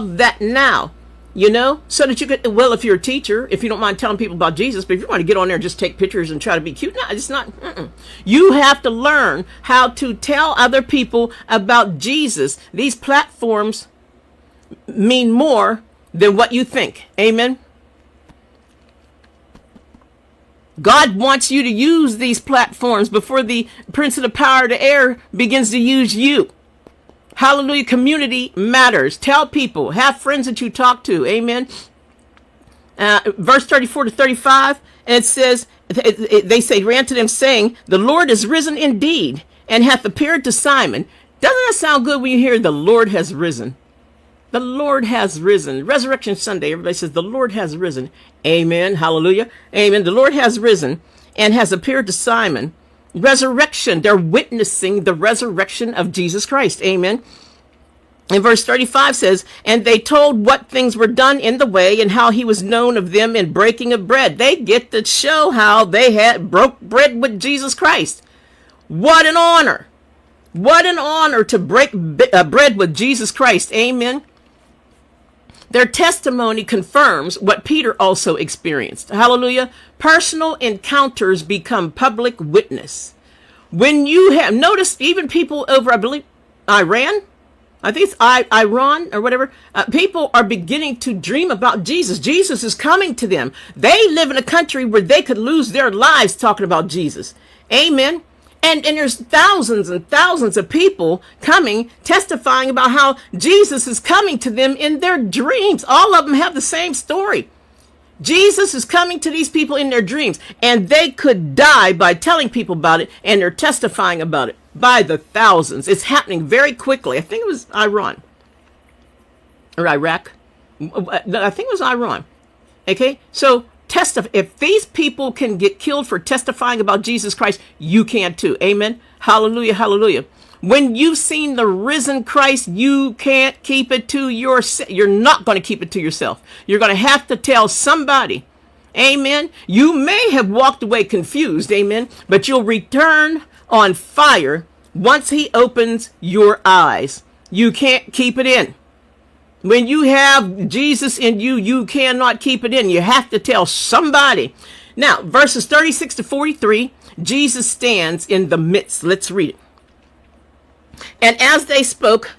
of that now, so that you could, well, if you're a teacher, if you don't mind telling people about Jesus, but if you want to get on there and just take pictures and try to be cute, no, it's not. You have to learn how to tell other people about Jesus. These platforms mean more than what you think. Amen. God wants you to use these platforms before the prince of the power of the air begins to use you. Hallelujah. Community matters. Tell people. Have friends that you talk to. Amen. Verse 34 to 35, and it says, they say, ran to them saying, the Lord is risen indeed and hath appeared to Simon. Doesn't that sound good when you hear the Lord has risen? The Lord has risen. Resurrection Sunday, everybody says, the Lord has risen. Amen. Hallelujah. Amen. The Lord has risen and has appeared to Simon. Resurrection. They're witnessing the resurrection of Jesus Christ. Amen. And verse 35 says, and they told what things were done in the way and how he was known of them in breaking of bread. They get to show how they had broke bread with Jesus Christ. What an honor. What an honor to break bread with Jesus Christ. Amen. Their testimony confirms what Peter also experienced. Hallelujah. Personal encounters become public witness. When you have noticed, even people over, I believe, Iran, I think it's Iran or whatever, people are beginning to dream about Jesus. Jesus is coming to them. They live in a country where they could lose their lives talking about Jesus. Amen. And there's thousands and thousands of people coming, testifying about how Jesus is coming to them in their dreams. All of them have the same story. Jesus is coming to these people in their dreams, and they could die by telling people about it, and they're testifying about it by the thousands. It's happening very quickly. I think it was Iran or Iraq. I think it was Iran. Okay, so if these people can get killed for testifying about Jesus Christ, you can too. Amen. Hallelujah. Hallelujah. When you've seen the risen Christ, you can't keep it to yourself. You're not going to keep it to yourself. You're going to have to tell somebody. Amen. You may have walked away confused. Amen. But you'll return on fire once he opens your eyes. You can't keep it in. When you have Jesus in you, you cannot keep it in. You have to tell somebody. Now, verses 36 to 43, Jesus stands in the midst. Let's read it. And as they spoke,